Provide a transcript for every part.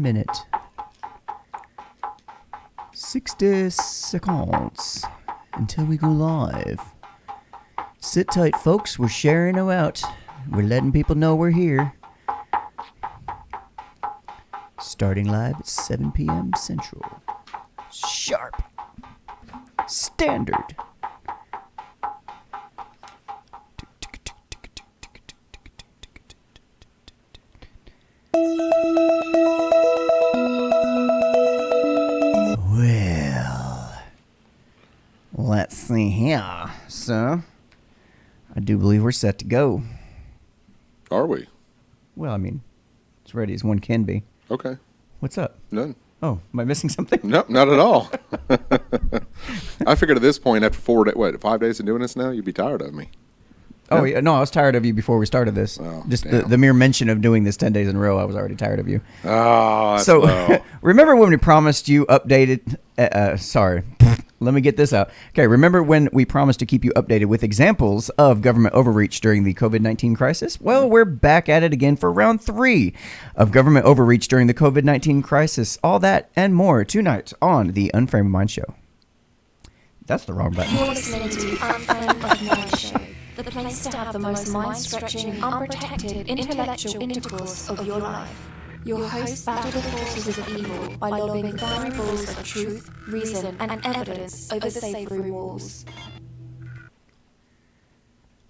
1 minute. 60 seconds until we go live. Sit tight, folks. We're sharing them out. We're letting people know we're here. Starting live at 7 p.m. Central. Sharp. Standard. Well, let's see here. So, I do believe we're set to go. Are we? Well, I mean, as ready as one can be. Okay. What's up? None. Oh, am I missing something? No, not at all. I figured at this point, after 5 days of doing this now, you'd be tired of me. Oh, yeah. No, I was tired of you before we started this. Oh, just the mere mention of doing this 10 days in a row, I was already tired of you. Oh, that's so, low. remember when we promised you updated... sorry. Let me get this out. Okay, remember when we promised to keep you updated with examples of government overreach during the COVID-19 crisis? Well, we're back at it again for round 3 of government overreach during the COVID-19 crisis. All that and more tonight on the Unframe of Mind Show. That's the wrong button. You're listening to the Unframe of Mind Show, the place to have the most mind-stretching, unprotected, intellectual intercourse of your life. Your hosts battle the forces of evil by lobbing variables of truth, reason, and evidence over safe room walls.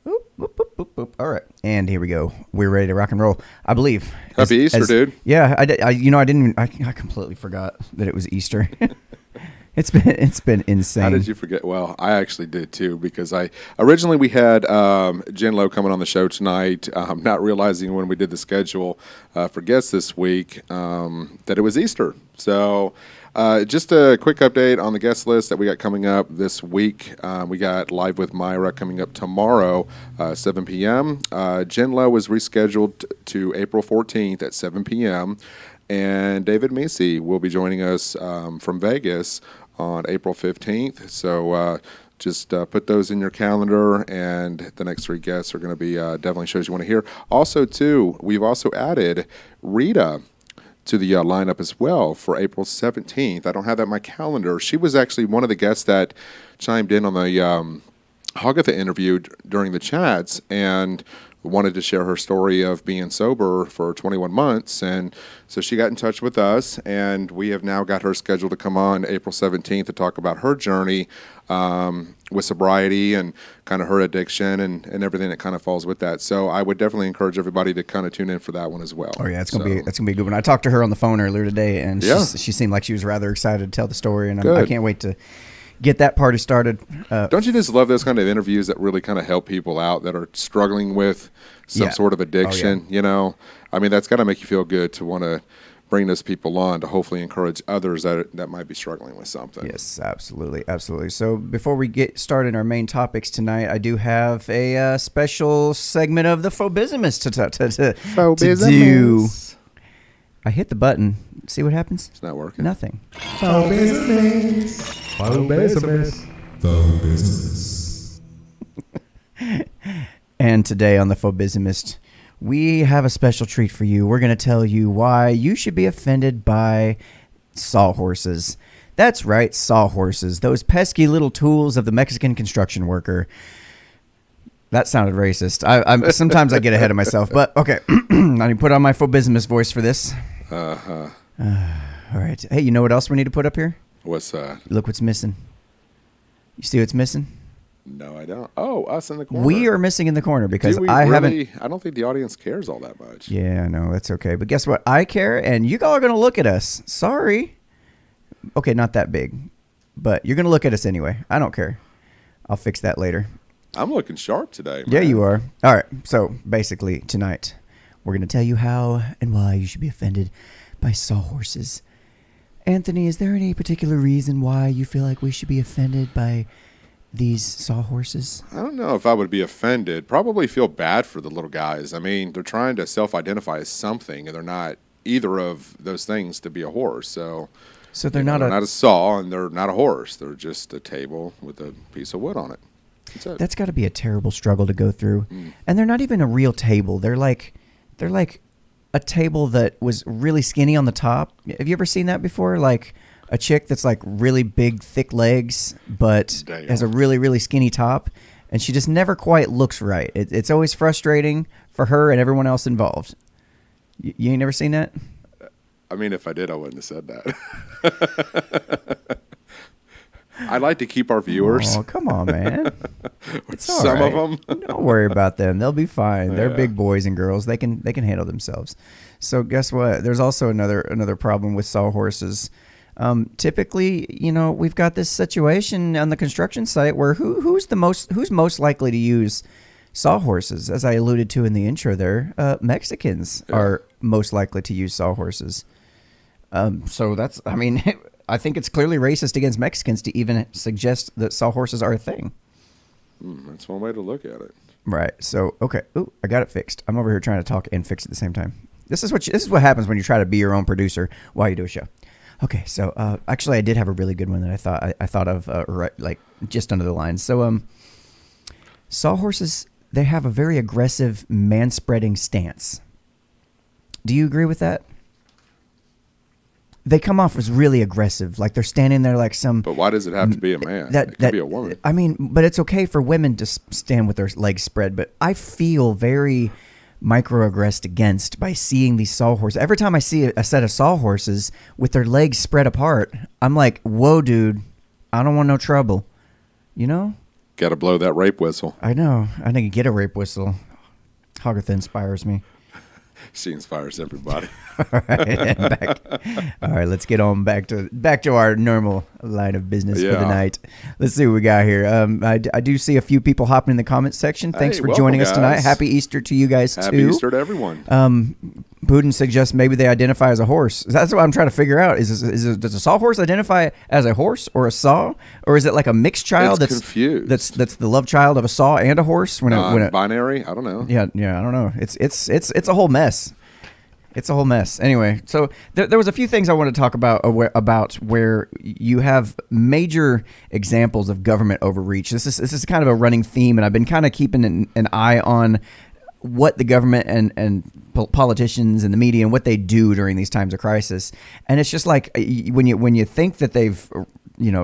Boop, boop, boop, boop, boop. All right, and here we go. We're ready to rock and roll, I believe. Happy Easter, dude. Yeah, I completely forgot that it was Easter. It's been insane. How did you forget? Well, I actually did too, because originally we had Jen Lowe coming on the show tonight, not realizing when we did the schedule for guests this week that it was Easter. So just a quick update on the guest list that we got coming up this week. We got Live with Myra coming up tomorrow, 7 p.m. Jen Lowe was rescheduled to April 14th at 7 p.m., and David Macy will be joining us from Vegas on April 15th. So just put those in your calendar, and the next 3 guests are going to be definitely shows you want to hear. Also, too, we've also added Rita to the lineup as well for April 17th. I don't have that in my calendar. She was actually one of the guests that chimed in on the Hagatha interview during the chats, and wanted to share her story of being sober for 21 months. And so she got in touch with us, and we have now got her scheduled to come on April 17th to talk about her journey with sobriety and kind of her addiction and everything that kind of falls with that. So I would definitely encourage everybody to kind of tune in for that one as well. Oh yeah, it's gonna be a good one. I talked to her on the phone earlier today, and she seemed like she was rather excited to tell the story, and I can't wait to get that party started. Don't you just love those kind of interviews that really kind of help people out that are struggling with some sort of addiction? You know, I mean, that's got to make you feel good to want to bring those people on to hopefully encourage others that might be struggling with something. Yes, absolutely. So before we get started our main topics tonight, I do have a special segment of the Phobismist to do. I hit the button. See what happens? It's not working. Nothing. Phobismist. And today on the Phobismist, we have a special treat for you. We're going to tell you why you should be offended by sawhorses. That's right, sawhorses. Those pesky little tools of the Mexican construction worker. That sounded racist. Sometimes I get ahead of myself, but okay. I need to put on my Phobismist voice for this. All right. Hey, you know what else we need to put up here? What's that? Look what's missing. You see what's missing? No, I don't. Oh, us in the corner. We are missing in the corner because I don't think the audience cares all that much. Yeah, no, that's okay. But guess what? I care, and you all are going to look at us. Sorry. Okay, not that big, but you're going to look at us anyway. I don't care. I'll fix that later. I'm looking sharp today, man. Yeah, you are. All right. So basically, tonight, we're going to tell you how and why you should be offended by sawhorses. Anthony, is there any particular reason why you feel like we should be offended by these sawhorses? I don't know if I would be offended. Probably feel bad for the little guys. I mean, they're trying to self-identify as something, and they're not either of those things to be a horse. So they're not a saw, and they're not a horse. They're just a table with a piece of wood on it. That's got to be a terrible struggle to go through. And they're not even a real table. They're like a table that was really skinny on the top. Have you ever seen that before? Like a chick that's like really big, thick legs, but Damn. has a really, really skinny top, and she just never quite looks right. It's always frustrating for her and everyone else involved. You ain't never seen that? I mean, if I did, I wouldn't have said that. I'd like to keep our viewers. Oh, come on, man. It's all Some right. of them. Don't worry about them. They'll be fine. They're Yeah. big boys and girls. They can handle themselves. So guess what? There's also another problem with sawhorses. Typically, we've got this situation on the construction site where who's most likely to use sawhorses? As I alluded to in the intro there, Mexicans are most likely to use sawhorses. So that's, I mean, I think it's clearly racist against Mexicans to even suggest that sawhorses are a thing. That's one way to look at it. Right. So, okay. Ooh, I got it fixed. I'm over here trying to talk and fix at the same time. This is what happens when you try to be your own producer while you do a show. Okay. So, actually, I did have a really good one that I thought of right, like just under the line. So, sawhorses, they have a very aggressive man-spreading stance. Do you agree with that? They come off as really aggressive, like they're standing there like some. But why does it have to be a man? It could be a woman. I mean, but it's okay for women to stand with their legs spread. But I feel very microaggressed against by seeing these sawhorses. Every time I see a set of sawhorses with their legs spread apart, I'm like, "Whoa, dude! I don't want no trouble." You know? Got to blow that rape whistle. I know. I need to get a rape whistle. Hagatha inspires me. She inspires everybody. All right, let's get on back to our normal line of business for the night. Let's see what we got here. I do see a few people hopping in the comments section. Thanks for welcome, joining us tonight. guys. Happy Easter to you guys Happy too. Easter to everyone. Putin suggests maybe they identify as a horse. That's what I'm trying to figure out. Does a sawhorse identify as a horse or a saw, or is it like a mixed child It's confused. that's the love child of a saw and a horse? Binary? I don't know. Yeah, I don't know. It's a whole mess. It's a whole mess. Anyway, so there was a few things I want to talk about where you have major examples of government overreach. This is kind of a running theme, and I've been kind of keeping an eye on what the government and politicians and the media and what they do during these times of crisis. And it's just like when you think that they've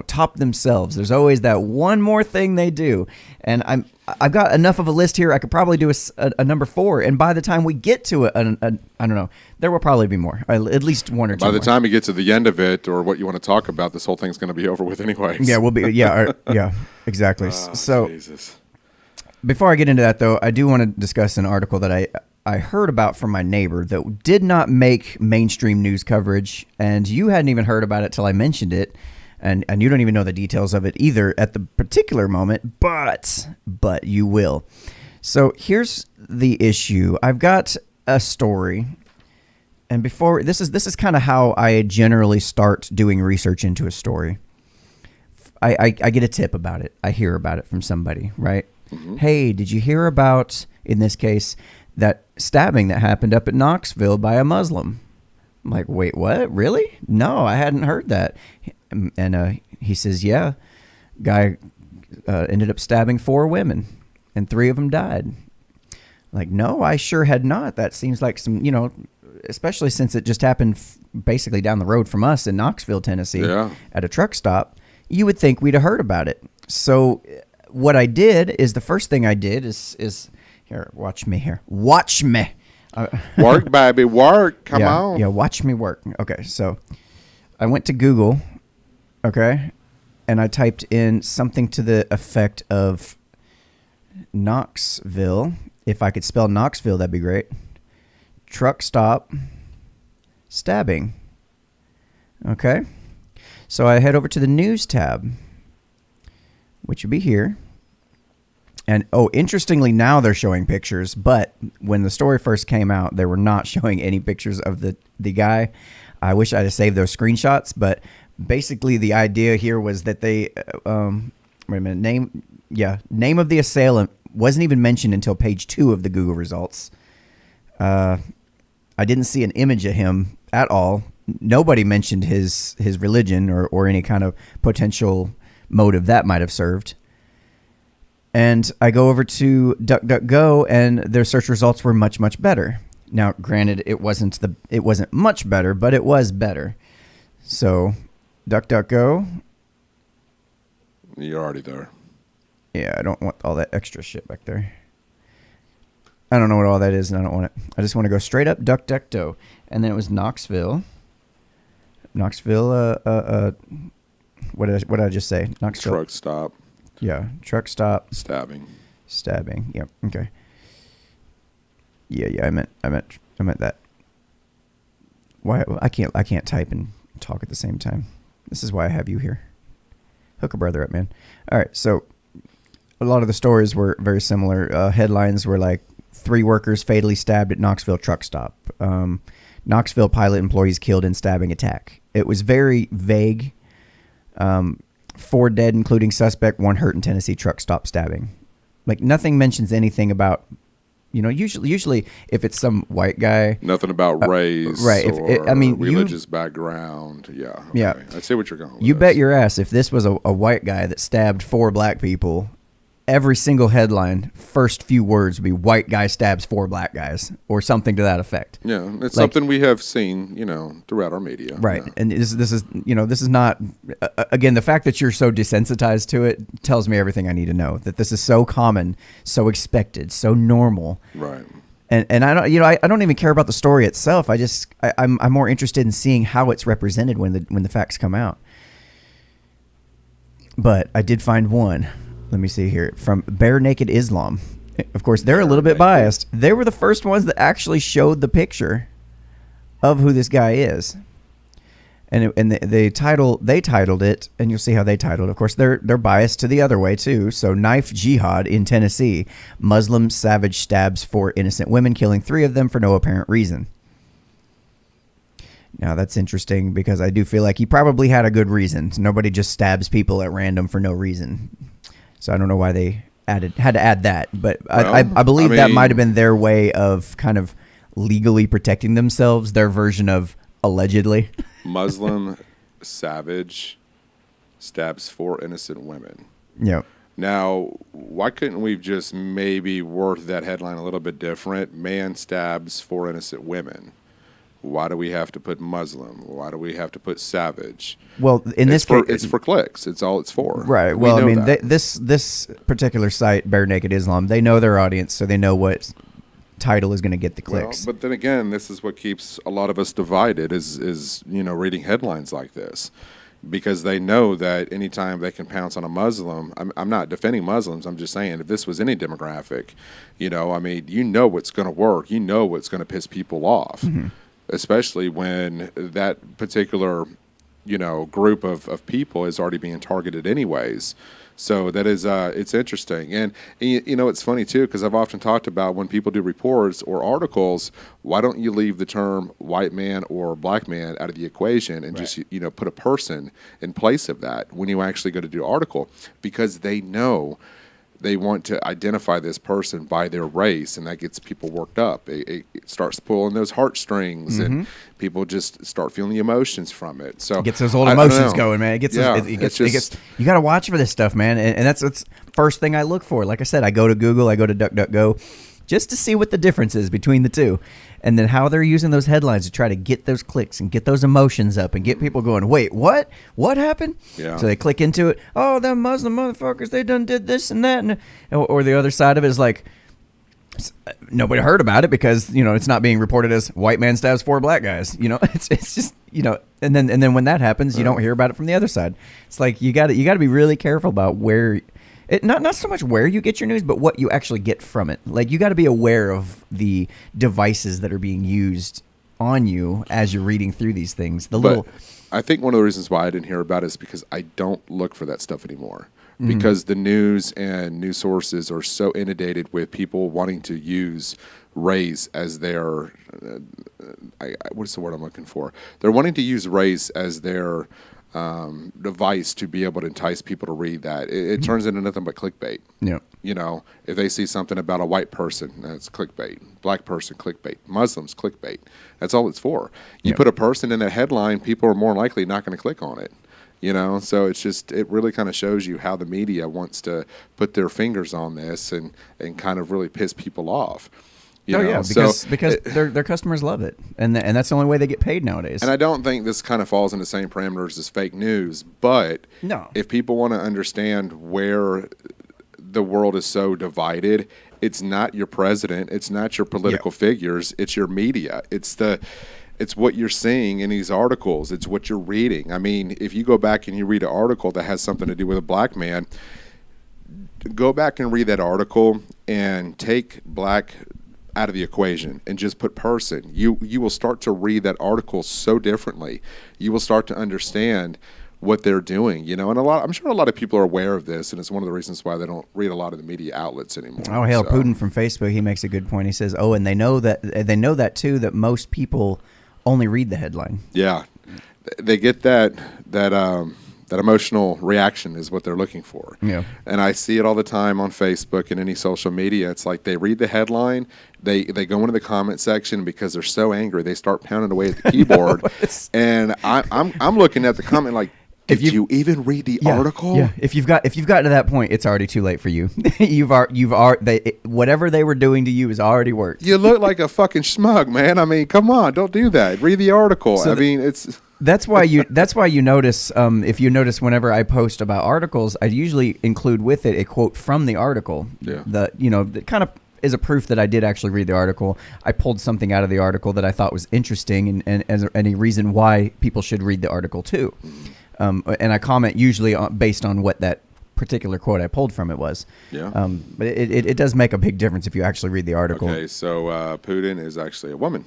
topped themselves, there's always that one more thing they do. And I've got enough of a list here. I could probably do a number 4. And by the time we get to it, I don't know, there will probably be more, at least one or two. By the time you get to the end of it, or what you want to talk about, this whole thing's going to be over with anyways. Yeah, we'll be. Yeah, exactly. So Jesus. Before I get into that, though, I do want to discuss an article that I heard about from my neighbor that did not make mainstream news coverage, and you hadn't even heard about it till I mentioned it. And you don't even know the details of it either at the particular moment, but you will. So here's the issue. I've got a story, and before this is kind of how I generally start doing research into a story. I get a tip about it. I hear about it from somebody, right? Mm-hmm. Hey, did you hear about, in this case, that stabbing that happened up at Knoxville by a Muslim? I'm like, wait, what? Really? No, I hadn't heard that. And he says, yeah, guy ended up stabbing 4 women, and 3 of them died. Like, no, I sure had not. That seems like some, especially since it just happened basically down the road from us in Knoxville, Tennessee, at a truck stop. You would think we'd have heard about it. So what I did is, the first thing I did is here, watch me here. Watch me. Work, baby, work. Come on. Yeah, watch me work. Okay, so I went to Google. Okay, and I typed in something to the effect of Knoxville. If I could spell Knoxville, that'd be great. Truck stop stabbing. Okay, so I head over to the news tab, which would be here. And interestingly, now they're showing pictures, but when the story first came out, they were not showing any pictures of the guy. I wish I'd have saved those screenshots, but basically the idea here was that they wait a minute, name of the assailant wasn't even mentioned until page 2 of the Google results. I didn't see an image of him at all. Nobody mentioned his religion or any kind of potential motive that might have served. And I go over to DuckDuckGo, and their search results were much, much better. Now, granted, it wasn't much better, but it was better. So, DuckDuckGo. You're already there. Yeah, I don't want all that extra shit back there. I don't know what all that is, and I don't want it. I just want to go straight up DuckDuckGo. And then it was Knoxville. Knoxville, what did I just say? Knoxville. Truck stop. Yeah, truck stop. Stabbing. Yep. Okay. Yeah. I meant that. Why I can't type and talk at the same time. This is why I have you here. Hook a brother up, man. All right. So a lot of the stories were very similar. Headlines were like 3 workers fatally stabbed at Knoxville truck stop. Knoxville pilot employees killed in stabbing attack. It was very vague. 4 dead, including suspect, 1 hurt in Tennessee truck stop stabbing. Like nothing mentions anything about, usually if it's some white guy. Nothing about race, right? Religious background. Yeah. Okay. Yeah. I see what you're going with. You bet your ass if this was a white guy that stabbed 4 black people, every single headline, first few words would be white guy stabs 4 black guys or something to that effect. Yeah, it's something we have seen, throughout our media. Right. Yeah. And this is not, again, the fact that you're so desensitized to it tells me everything I need to know, that this is so common, so expected, so normal. Right. And I don't, I don't even care about the story itself. I'm more interested in seeing how it's represented when the facts come out. But I did find one. Let me see here. From Bare Naked Islam. Of course, they're a little bit biased. They were the first ones that actually showed the picture of who this guy is. And they titled it, and you'll see how they titled it. Of course, they're biased to the other way, too. So, Knife Jihad in Tennessee. Muslim savage stabs 4 innocent women, killing 3 of them for no apparent reason. Now, that's interesting because I do feel like he probably had a good reason. Nobody just stabs people at random for no reason. So I don't know why they had to add that, but I believe that might have been their way of kind of legally protecting themselves, their version of allegedly. Muslim savage stabs 4 innocent women. Yep. Now, why couldn't we just maybe word that headline a little bit different? Man stabs 4 innocent women. Why do we have to put Muslim? Why do we have to put savage? Well, in this case, it's for clicks. It's all it's for. Right. Well, this particular site, Bare Naked Islam, they know their audience, so they know what title is going to get the clicks. Well, but then again, this is what keeps a lot of us divided is reading headlines like this, because they know that anytime they can pounce on a Muslim, I'm not defending Muslims. I'm just saying if this was any demographic, what's going to work. You know what's going to piss people off. Mm-hmm. Especially when that particular, group of people is already being targeted anyways. So that is, it's interesting. And it's funny, too, because I've often talked about when people do reports or articles, why don't you leave the term white man or black man out of the equation and just, put a person in place of that when you actually go to do an article? Because they know they want to identify this person by their race, and that gets people worked up. It starts pulling those heartstrings, mm-hmm. and people just start feeling the emotions from it. So it gets those old emotions going, man. It gets you got to watch for this stuff, man. And that's first thing I look for. Like I said, I go to Google, I go to DuckDuckGo, just to see what the difference is between the two, and then how they're using those headlines to try to get those clicks and get those emotions up and get people going, wait, what happened? Yeah. So they click into it. Oh, them Muslim motherfuckers, they done did this and that. Or the other side of it is like, nobody heard about it because, it's not being reported as white man stabs 4 black guys. It's just, and then when that happens, you don't hear about it from the other side. It's like, you got to be really careful about where not so much where you get your news, but what you actually get from it. Like, you got to be aware of the devices that are being used on you as you're reading through these things. I think one of the reasons why I didn't hear about it is because I don't look for that stuff anymore. Mm-hmm. Because the news and news sources are so inundated with people wanting to use race as their what's the word I'm looking for? They're wanting to use race as their device to be able to entice people to read that. It turns into nothing but clickbait. Yeah. If they see something about a white person, that's clickbait. Black person, clickbait. Muslims, clickbait. That's all it's for. You put a person in that headline, people are more likely not going to click on it. So it really kind of shows you how the media wants to put their fingers on this and kind of really piss people off. You oh know? yeah, because their customers love it, and that's the only way they get paid nowadays. And I don't think this kind of falls in the same parameters as fake news. But No. if people want to understand where the world is so divided, it's not your president, it's not your political figures, it's your media. It's what you're seeing in these articles. It's what you're reading. I mean, if you go back and you read an article that has something to do with a black man, go back and read that article and take black out of the equation and just put person. You will start to read that article so differently. You will start to understand what they're doing, you know. And I'm sure a lot of people are aware of this, and it's one of the reasons why they don't read a lot of the media outlets anymore. Oh hell, Putin from Facebook, he makes a good point. He says, "Oh, and they know that too, that most people only read the headline." Yeah, they get that emotional reaction is what they're looking for. Yeah. And I see it all the time on Facebook and any social media. It's like they read the headline, they go into the comment section because they're so angry, they start pounding away at the keyboard. And I'm looking at the comment like, did you even read the article? Yeah. If you've gotten to that point, it's already too late for you. Whatever they were doing to you has already worked. You look like a fucking schmug, man. I mean, come on, don't do that. Read the article. So it's. That's why you notice, if you notice, whenever I post about articles, I usually include with it a quote from the article. Yeah. That kind of is a proof that I did actually read the article. I pulled something out of the article that I thought was interesting, and as any reason why people should read the article too. And I comment usually based on what that particular quote I pulled from it was. Yeah. But it does make a big difference if you actually read the article. Okay, so Putin is actually a woman.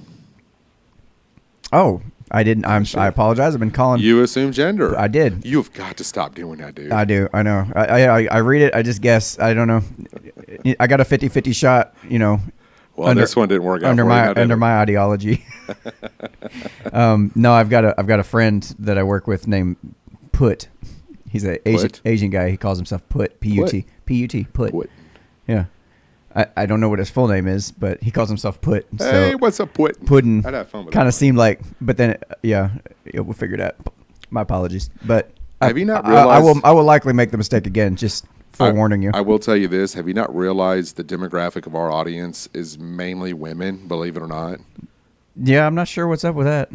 Oh, I didn't. I apologize. I've been calling. You assume gender. I did. You've got to stop doing that, dude. I do. I know. I read it. I just guess. I don't know. I got a 50-50 shot, Well, this one didn't work out under my ideology. No, I've got a friend that I work with named Put. He's an Asian guy. He calls himself Put. P-U-T. P-U-T. Put. Yeah. I don't know what his full name is, but he calls himself Put. Hey, what's up, Put? Puddin. I'd have fun with kind of that. seemed like, but then we'll figure it out. My apologies, but have you not realized? I will likely make the mistake again. Just forewarning you. I will tell you this: have you not realized the demographic of our audience is mainly women? Believe it or not. Yeah, I'm not sure what's up with that.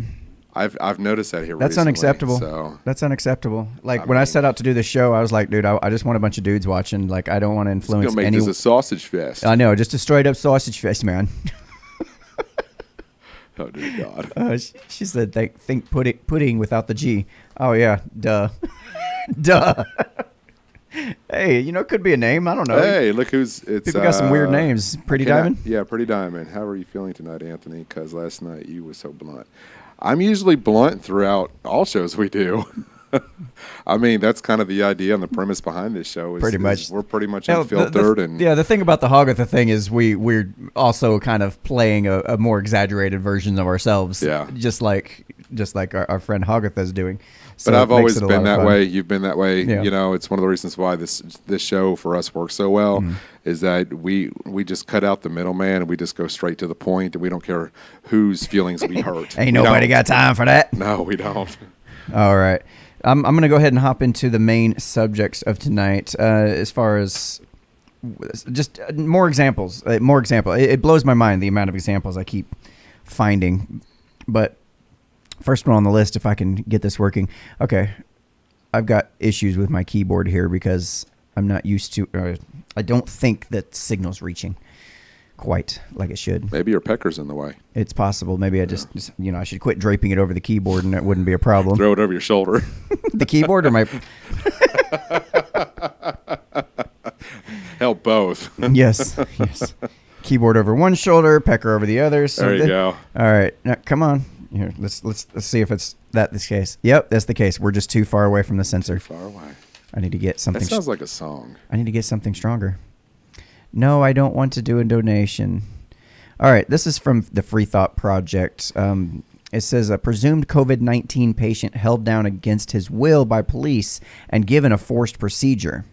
I've noticed that here. That's recently, unacceptable. So. That's unacceptable. Like when I set out to do this show, I was like, dude, I just want a bunch of dudes watching. Like I don't want to influence It's gonna make this a sausage fest. I know, just a straight up sausage fest, man. Oh dear God. She said, think pudding without the G. Oh yeah, duh, duh. Hey, it could be a name. I don't know. Hey, look who's it's. People got some weird names. Pretty Diamond. Yeah, Pretty Diamond. How are you feeling tonight, Anthony? Because last night you were so blunt. I'm usually blunt throughout all shows we do. I mean, that's kind of the idea and the premise behind this show. Pretty much. We're pretty much unfiltered. The thing about the Hogatha thing is we're also kind of playing a more exaggerated version of ourselves. Yeah. Just like our friend Hogatha is doing. So but I've always been been that way. You've been that way. Yeah. It's one of the reasons why this show for us works so well is that we just cut out the middleman and we just go straight to the point and we don't care whose feelings we hurt. Ain't nobody got time for that. No, we don't. All right. I'm going to go ahead and hop into the main subjects of tonight as far as just more examples. It blows my mind the amount of examples I keep finding. But first one on the list, if I can get this working. Okay. I've got issues with my keyboard here because I'm not used to I don't think that signal's reaching quite like it should. Maybe your pecker's in the way. It's possible. Maybe I just I should quit draping it over the keyboard and that wouldn't be a problem. Throw it over your shoulder. The keyboard or my... Hell, both. Yes. Keyboard over one shoulder, pecker over the other. So there you go. All right. Now, come on. Here, let's see if it's this case. Yep, that's the case. We're just too far away from the sensor. Too far away. I need to get something... That sounds like a song. I need to get something stronger. No, I don't want to do a donation. All right, this is from the Free Thought Project. It says a presumed COVID-19 patient held down against his will by police and given a forced procedure.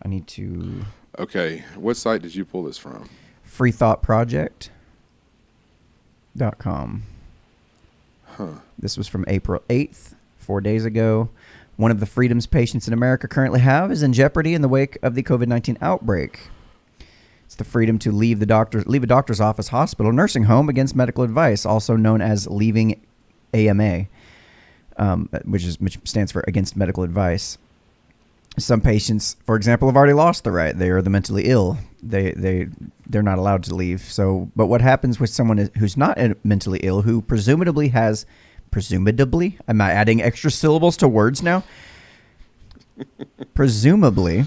I need to... Okay, what site did you pull this from? freethoughtproject.com. Huh. This was from April 8th, 4 days ago. One of the freedoms patients in America currently have is in jeopardy in the wake of the COVID-19 outbreak. It It's the freedom to leave a doctor's office, hospital, nursing home against medical advice, also known as leaving AMA, which stands for against medical advice. Some patients, for example, have already lost the right. They are the mentally ill. They're not allowed to leave. So, but what happens with someone who's not mentally ill, who presumably, am I adding extra syllables to words now? Presumably.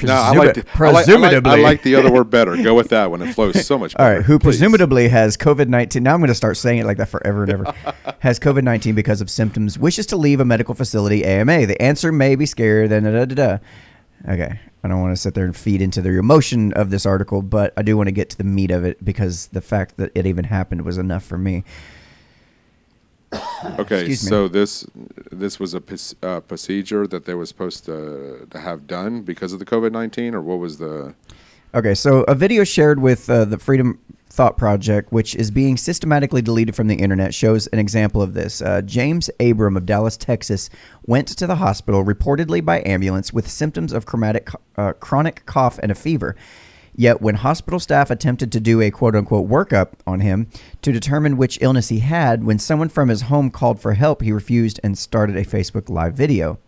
No, I like the other word better. Go with that one. It flows so much better. All right, who Please. presumably has COVID-19. Now I'm going to start saying it like that forever and ever. Has COVID-19 because of symptoms, wishes to leave a medical facility, AMA. The answer may be scared, and da-da-da-da. Okay, I don't want to sit there and feed into the emotion of this article, but I do want to get to the meat of it because the fact that it even happened was enough for me. Okay, so this was a procedure that they were supposed to have done because of the COVID-19, or what was the... Okay, so a video shared with the Freedom Thought Project, which is being systematically deleted from the internet, shows an example of this. James Abram of Dallas, Texas, went to the hospital, reportedly by ambulance, with symptoms of chronic cough and a fever. Yet when hospital staff attempted to do a quote-unquote workup on him to determine which illness he had, when someone from his home called for help, he refused and started a Facebook Live video.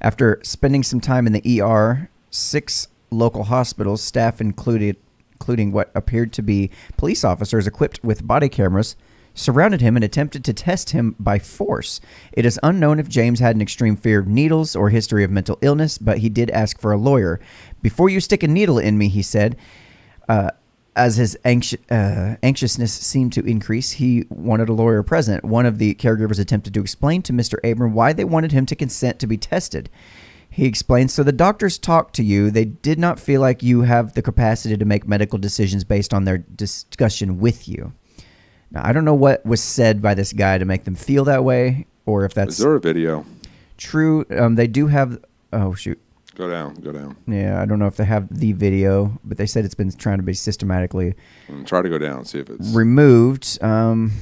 After spending some time in the ER, 6 local hospitals, staff including what appeared to be police officers equipped with body cameras, surrounded him and attempted to test him by force. It is unknown if James had an extreme fear of needles or history of mental illness, but he did ask for a lawyer. "Before you stick a needle in me," he said. As his anxiousness seemed to increase, he wanted a lawyer present. One of the caregivers attempted to explain to Mr. Abram why they wanted him to consent to be tested. He explained, "So the doctors talked to you. They did not feel like you have the capacity to make medical decisions based on their discussion with you." Now, I don't know what was said by this guy to make them feel that way, or if that's... Is there a video? True. They do have... Oh, shoot. Go down. Yeah, I don't know if they have the video, but they said it's been trying to be systematically... Try to go down, see if it's... removed. I'm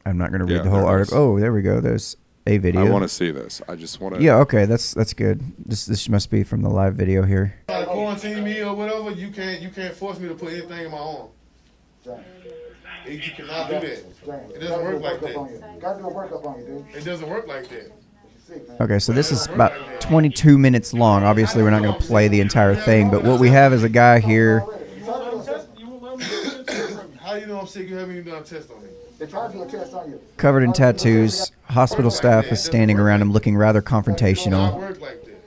not going to read the whole article. Oh, there we go. There's a video. I want to see this. I just want to... Yeah, okay, that's good. This must be from the live video here. Quarantine me or whatever, you can't force me to put anything in my arm. You cannot do that. It doesn't work like that. Gotta do a workup on you, dude. It doesn't work like that. Okay, so this is about 22 minutes long. Obviously, we're not going to play the entire thing, but what we have is a guy here. How you know I'm sick? You haven't even done a test on me. They tried to do a test on you. Covered in tattoos. Hospital staff is standing around him looking rather confrontational. Work like that.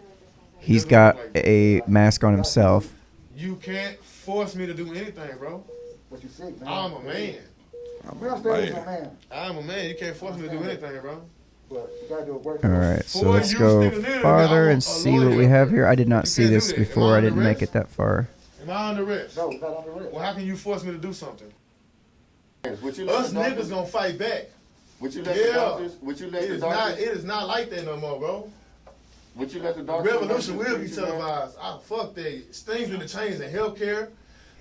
He's got a mask on himself. You can't force me to do anything, bro. But you sick, man. I'm a man. We understand you're a man. I'm a man. You can't force me to do anything, bro. But you gotta do a workup. All right, so let's go farther and see what we have here. I did not see this before. I didn't make it that far. Am I under arrest? No, not on the wrist. Well, how can you force me to do something? Would you let Us the doctors- niggas gonna fight back. Would you let the doctors? Would you let It the is not. doctors? It is not like that no more, bro. Would you let the doctors? Revolution will be televised. Fuck that. Things need to change in healthcare.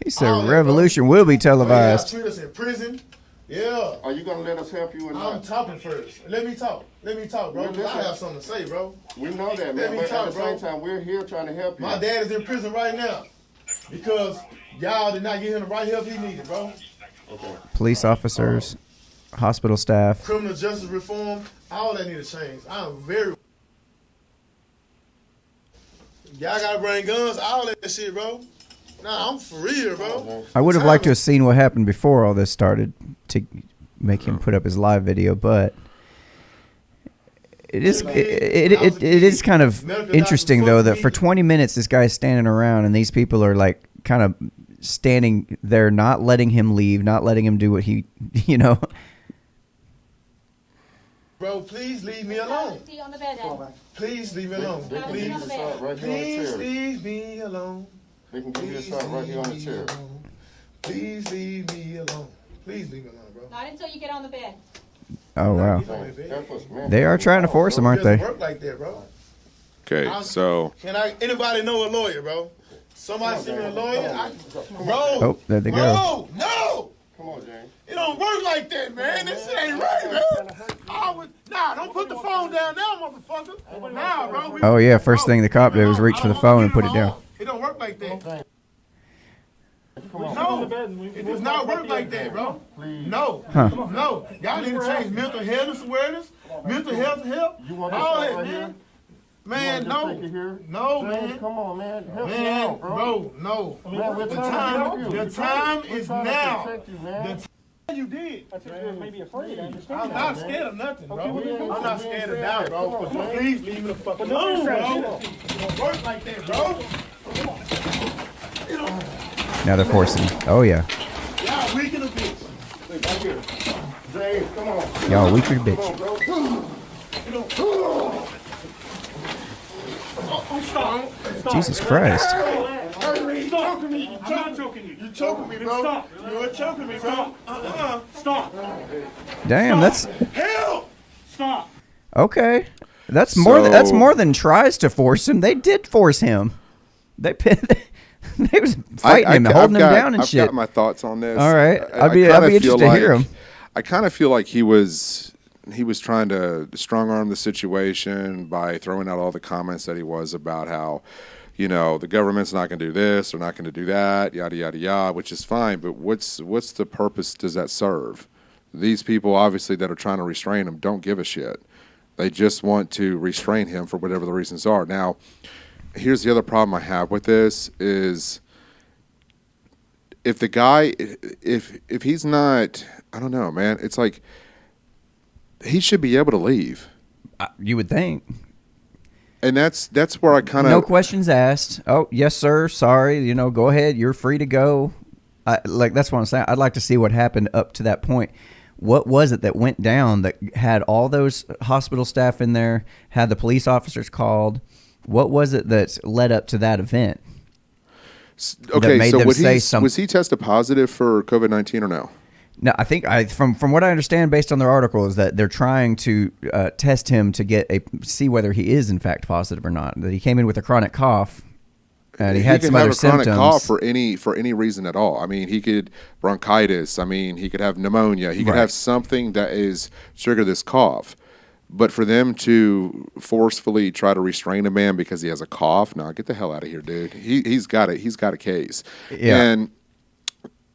He said revolution will be televised. Treat us in prison. Yeah. Are you gonna let us help you or I'm not? talking first. Let me talk, bro. 'Cause I have something to say, bro. We know that, Let man. me But talk, at the bro. same time, we're here trying to help you. My dad is in prison right now because y'all did not give him the right help he needed, bro. Okay. Police officers, hospital staff. Criminal justice reform, all that need to change. I'm very. Y'all gotta bring guns, all that shit, bro. Nah, I'm for real, bro. I would have liked to have seen what happened before all this started to make him put up his live video, but it is kind of interesting though that for 20 minutes this guy's standing around and these people are like kind of standing there, not letting him leave, not letting him do what he, you know. Bro, please leave me alone. See you on the bed, Dad. Please leave me alone. They can give you the shot right here on the Please chair. leave me alone. They can give you the shot right here on the chair. Please leave me alone. Please leave me alone, bro. Not until you get on the bed. Oh wow, Help us, man. they are trying to force him, aren't It they? doesn't work like that, bro. Okay, so Anybody know a lawyer, bro? Somebody send me a lawyer? Bro. Oh, there they go. No. Come on, James. It don't work like that, man. This shit ain't right, man. Don't put the phone down now, motherfucker. Nah, bro. Oh yeah, first thing the cop did was reach for the phone and put it down. It don't work like that. No, it does not work like that, bro. No, no. Y'all need to change mental health awareness, mental health help, all that, man. Man, no, no, man. Come on, man. Help me Man, out, bro. no. Man, we're The trying to help you. the time is We're trying to now. protect you, man. The time you did. I think you're maybe afraid. I understand. I'm not scared of nothing, bro. I'm not scared of doubt, bro. Come on, man. Please leave me the fuck alone, bro. It don't work like that, bro. Now they're forcing. Oh yeah. Y'all weak in the bitch. Right here. James, come on. Y'all weaker bitch. Stop. Jesus Christ. Stop. I'm not choking you. You choking me, bro. Stop. You're choking me, bro. Stop. Damn, that's Help! Stop. okay. That's that's So- more than tries to force him. They did force him. They they was fighting him, holding him down and I've shit. got my thoughts on this. All right. I'd be kinda interested feel to hear 'em. I kind of feel like he was trying to strong arm the situation by throwing out all the comments that he was about how, you know, the government's not going to do this, they're not going to do that, yada yada yada, which is fine. But what's the purpose does that serve? These people obviously that are trying to restrain him don't give a shit. They just want to restrain him for whatever the reasons are. Now, here's the other problem I have with this is if the guy, if he's not, I don't know, man, it's like he should be able to leave. You would think. And that's where I kind of No questions asked. Oh, yes, sir. Sorry. You know, go ahead. You're free to go. Like that's what I'm saying. I'd like to see what happened up to that point. What was it that went down that had all those hospital staff in there, had the police officers called? What was it that led up to that event? Okay, made so them say something? was he tested positive for COVID-19 or no? No, I think from what I understand based on their article is that they're trying to test him to see whether he is in fact positive or not. That he came in with a chronic cough and he had some other symptoms. He can have a chronic cough for any reason at all. I mean, he could bronchitis. I mean, he could have pneumonia. He could have something that is trigger this cough. But for them to forcefully try to restrain a man because he has a cough, no, get the hell out of here, dude. He's got it. He's got a case. Yeah. And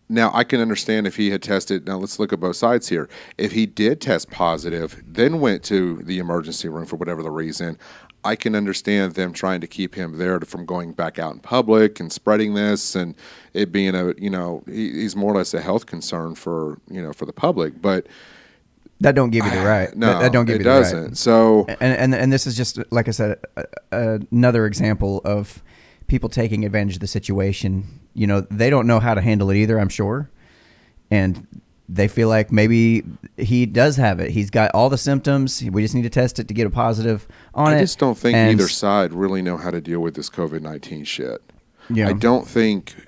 now I can understand if he had tested. Now let's look at both sides here. If he did test positive, then went to the emergency room for whatever the reason, I can understand them trying to keep him there from going back out in public and spreading this, and it being he's more or less a health concern for the public, but. That don't give you the right. No, that don't give you the it doesn't. right. So, and this is just like I said, another example of people taking advantage of the situation. You know, they don't know how to handle it either, I'm sure, and they feel like maybe he does have it. He's got all the symptoms. We just need to test it to get a positive on it. I just don't think And either side really know how to deal with this COVID-19 shit. Yeah. I don't think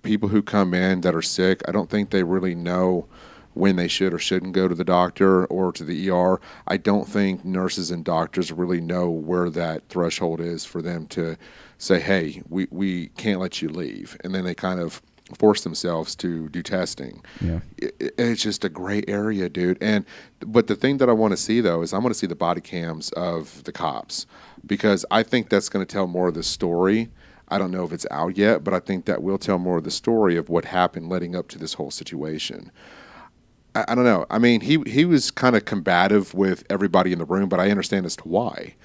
people who come in that are sick, I don't think they really know when they should or shouldn't go to the doctor or to the ER. I don't think nurses and doctors really know where that threshold is for them to say, hey, we can't let you leave. And then they kind of force themselves to do testing. Yeah. It's just a gray area, dude. But the thing that I want to see, though, is I want to see the body cams of the cops, because I think that's going to tell more of the story. I don't know if it's out yet, but I think that will tell more of the story of what happened leading up to this whole situation. I don't know. I mean, he was kind of combative with everybody in the room, but I understand as to why.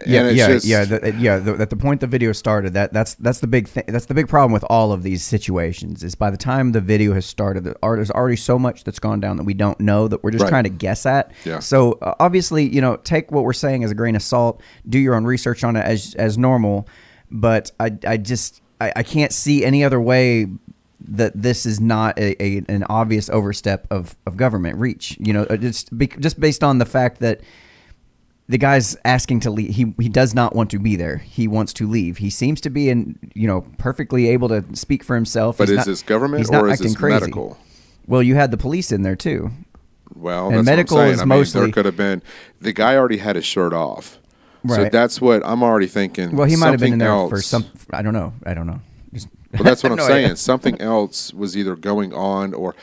At the point the video started, that's the big thing. That's the big problem with all of these situations. Is by the time the video has started, there's already so much that's gone down that we don't know, that we're just trying to guess at. Yeah. So obviously, take what we're saying as a grain of salt. Do your own research on it as normal. But I can't see any other way that this is not an obvious overstep of government reach. Just based on the fact that the guy's asking to leave. He does not want to be there. He wants to leave. He seems to be perfectly able to speak for himself. But is this government or is this medical? Well, you had the police in there too. Well, and that's medical what I'm saying. is mostly. There could have been, the guy already had his shirt off. Right. So that's what I'm already thinking. Well, he might have been in there else. for some. I don't know. Well, that's what I'm No saying. idea. Something else was either going on, or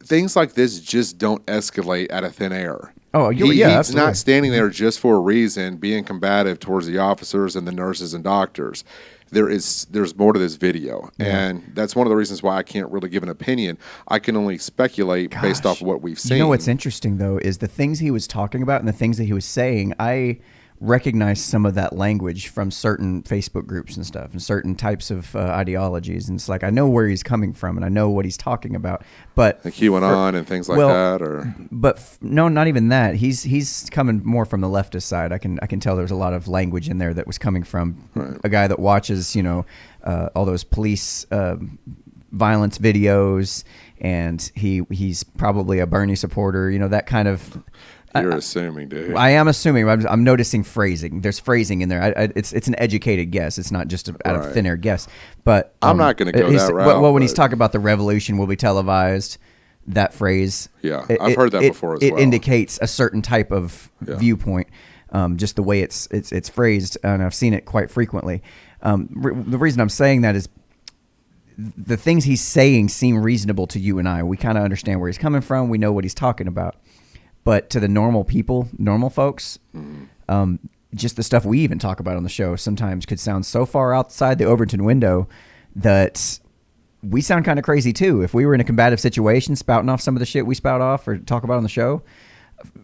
things like this just don't escalate out of thin air. Oh, He's absolutely. not standing there just for a reason, being combative towards the officers and the nurses and doctors. there's more to this video, and that's one of the reasons why I can't really give an opinion. I can only speculate based off of what we've seen. You know what's interesting though is the things he was talking about and the things that he was saying. I recognize some of that language from certain Facebook groups and stuff, and certain types of ideologies. And it's like I know where he's coming from, and I know what he's talking about. But like QAnon and things like that, or no, not even that. He's coming more from the leftist side. I can tell there's a lot of language in there that was coming from a guy that watches all those police violence videos, and he's probably a Bernie supporter. That kind of. You're assuming, dude. I am assuming. I'm noticing phrasing. There's phrasing in there. It's an educated guess. It's not just out of thin air guess. But I'm not going to go that route. Well, when he's talking about the revolution will be televised, that phrase. Yeah, I've heard that before as well. It indicates a certain type of viewpoint, just the way it's phrased, and I've seen it quite frequently. The reason I'm saying that is the things he's saying seem reasonable to you and I. We kind of understand where he's coming from. We know what he's talking about. But to the normal people, normal folks, just the stuff we even talk about on the show sometimes could sound so far outside the Overton window that we sound kind of crazy too. If we were in a combative situation, spouting off some of the shit we spout off or talk about on the show,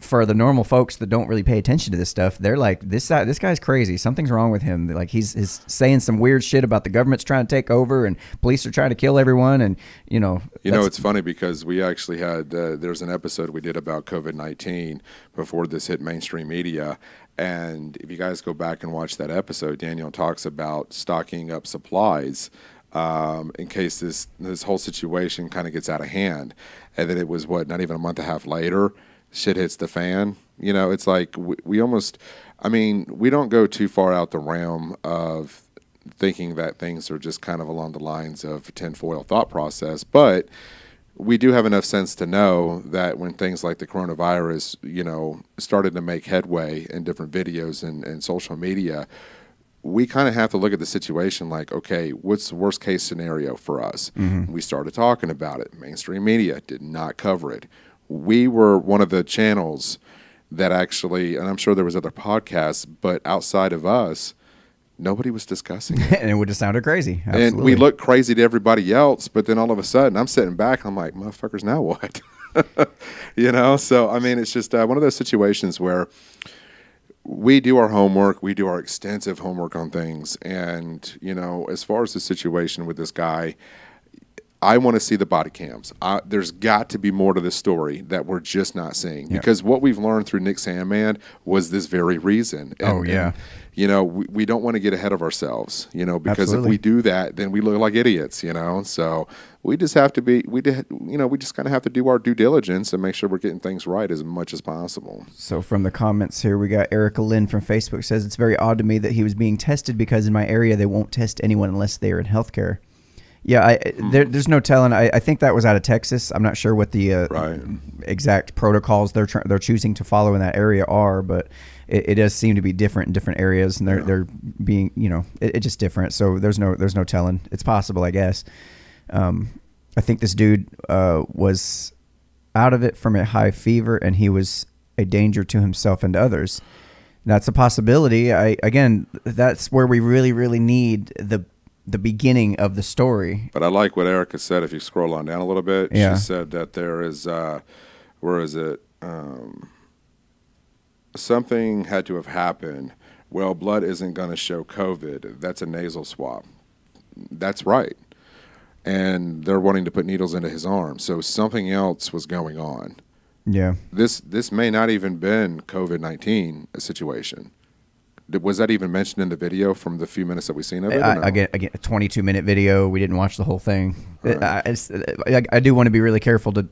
for the normal folks that don't really pay attention to this stuff, they're like, this guy's crazy. Something's wrong with him. Like he's saying some weird shit about the government's trying to take over and police are trying to kill everyone. And it's funny because we actually had there's an episode we did about COVID-19 before this hit mainstream media. And if you guys go back and watch that episode, Daniel talks about stocking up supplies in case this whole situation kind of gets out of hand. And then it was not even a month and a half later, shit hits the fan. It's like we almost, we don't go too far out the realm of thinking that things are just kind of along the lines of tinfoil thought process, but we do have enough sense to know that when things like the coronavirus, started to make headway in different videos and social media, we kind of have to look at the situation like, okay, what's the worst case scenario for us? Mm-hmm. We started talking about it. Mainstream media did not cover it. We were one of the channels that actually, and I'm sure there was other podcasts, but outside of us, nobody was discussing it. And it would have sounded crazy. Absolutely. And we looked crazy to everybody else, but then all of a sudden, I'm sitting back, I'm like, motherfuckers, now what? So, it's just one of those situations where we do our homework, we do our extensive homework on things, and, as far as the situation with this guy, I want to see the body cams. There's got to be more to this story that we're just not seeing. Because what we've learned through Nick Sandman was this very reason. And, we don't want to get ahead of ourselves, because Absolutely. if we do that, then we look like idiots, So we just have to we just kind of have to do our due diligence and make sure we're getting things right as much as possible. So from the comments here, we got Erica Lynn from Facebook says, it's very odd to me that he was being tested because in my area, they won't test anyone unless they are in healthcare. Yeah, there's no telling. I think that was out of Texas. I'm not sure what the exact protocols they're choosing to follow in that area are, but it does seem to be different in different areas, and they're being it's just different. So there's no telling. It's possible, I guess. I think this dude was out of it from a high fever, and he was a danger to himself and others. That's a possibility. Again, that's where we really, really need the beginning of the story. But I like what Erica said. If you scroll on down a little bit, she said that there is, where is it? Something had to have happened. Well, blood isn't going to show COVID. That's a nasal swab. That's right. And they're wanting to put needles into his arm. So something else was going on. Yeah. This may not even been COVID-19 situation. Was that even mentioned in the video from the few minutes that we've seen of it? Again, a 22-minute video. We didn't watch the whole thing. Right. I do want to be really careful to,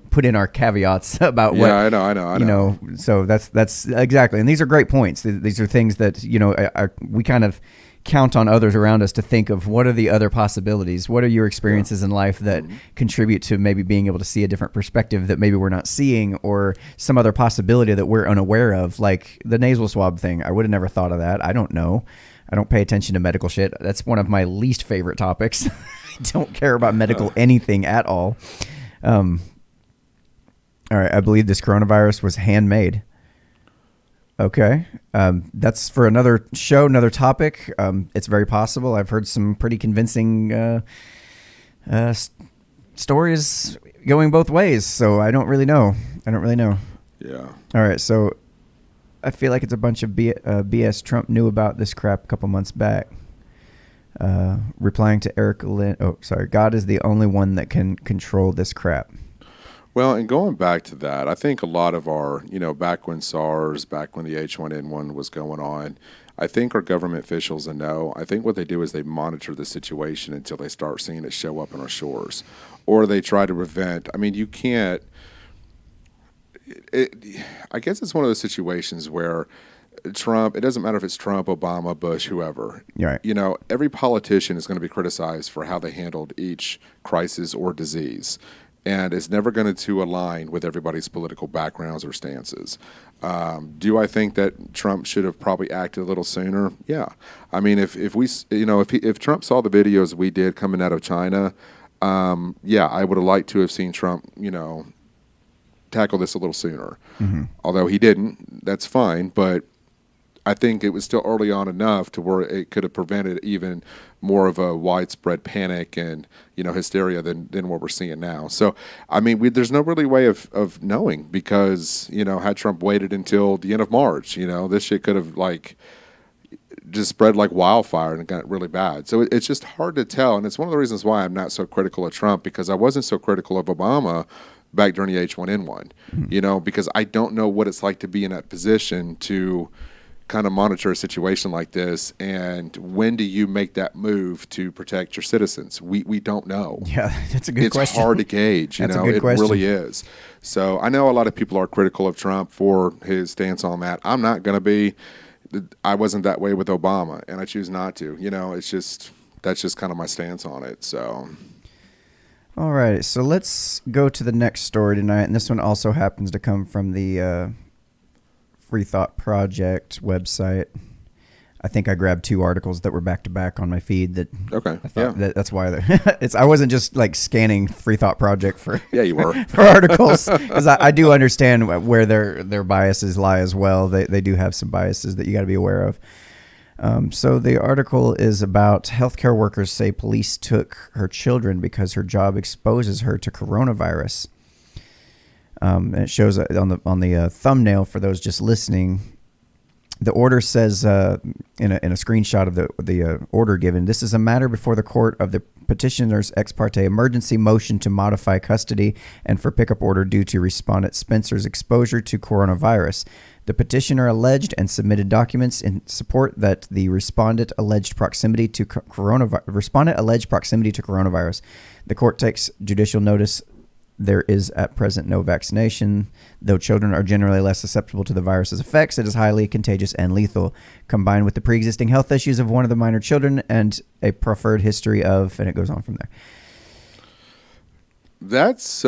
put in our caveats about what. Yeah, I know. So that's exactly. And these are great points. These are things that we kind of count on others around us to think of what are the other possibilities. What are your experiences in life that contribute to maybe being able to see a different perspective that maybe we're not seeing, or some other possibility that we're unaware of, like the nasal swab thing. I would have never thought of that. I don't know. I don't pay attention to medical shit. That's one of my least favorite topics. I don't care about medical anything at all. All right. I believe this coronavirus was handmade. Okay. That's for another show, another topic. It's very possible. I've heard some pretty convincing stories going both ways, so I don't really know. Yeah. All right, so I feel like it's a bunch of BS. Trump knew about this crap a couple months back. Replying to Eric Lynn. Oh, sorry. God is the only one that can control this crap. Well, and going back to that, I think a lot of our, back when SARS, back when the H1N1 was going on, I think our government officials know. I think what they do is they monitor the situation until they start seeing it show up on our shores. Or they try to prevent. I mean, you can't. I guess it's one of those situations where Trump, it doesn't matter if it's Trump, Obama, Bush, whoever. Right. Every politician is going to be criticized for how they handled each crisis or disease. And it's never going to align with everybody's political backgrounds or stances. Do I think that Trump should have probably acted a little sooner? Yeah. I mean, if Trump saw the videos we did coming out of China, yeah, I would have liked to have seen Trump, tackle this a little sooner. Mm-hmm. Although he didn't, that's fine. But I think it was still early on enough to where it could have prevented even more of a widespread panic and hysteria than what we're seeing now. So I mean, there's no really way of knowing because had Trump waited until the end of March, this shit could have just spread like wildfire and got really bad. So it's just hard to tell, and it's one of the reasons why I'm not so critical of Trump, because I wasn't so critical of Obama back during the H1N1. Mm-hmm. Because I don't know what it's like to be in that position to kind of monitor a situation like this, and when do you make that move to protect your citizens? We don't know. Yeah, that's a good question. It's hard to gauge. That's a good question. It really is. So I know a lot of people are critical of Trump for his stance on that. I'm not going to be. I wasn't that way with Obama, and I choose not to. That's just kind of my stance on it. So. All right, so let's go to the next story tonight, and this one also happens to come from the Free Thought Project website. I think I grabbed two articles that were back to back on my feed. Okay, that's why I wasn't just like scanning Free Thought Project for yeah, you were for articles, because I do understand where their biases lie as well. They do have some biases that you got to be aware of. So the article is about healthcare workers say police took her children because her job exposes her to coronavirus. And it shows on the thumbnail for those just listening. The order says in a screenshot of the order given, this is a matter before the court of the petitioner's ex parte emergency motion to modify custody and for pickup order due to respondent Spencer's exposure to coronavirus. The petitioner alleged and submitted documents in support that the respondent alleged proximity to coronavirus. The court takes judicial notice. There is at present no vaccination. Though children are generally less susceptible to the virus's effects, it is highly contagious and lethal. Combined with the pre-existing health issues of one of the minor children and a preferred history of, and it goes on from there. That's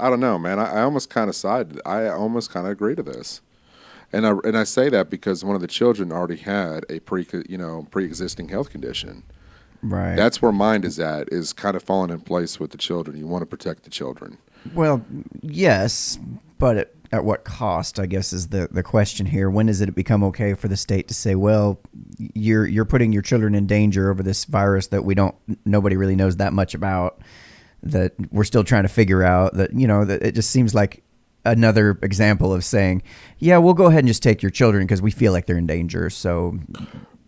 I don't know, man. I almost kind of agree to this, and I say that because one of the children already had a pre-existing health condition. Right. That's where mine is at, is kind of falling in place with the children. You want to protect the children. Well, yes, but at what cost, I guess, is the question here. When does it become okay for the state to say, well, you're putting your children in danger over this virus that nobody really knows that much about, that we're still trying to figure out, that it just seems like another example of saying, yeah, we'll go ahead and just take your children because we feel like they're in danger. So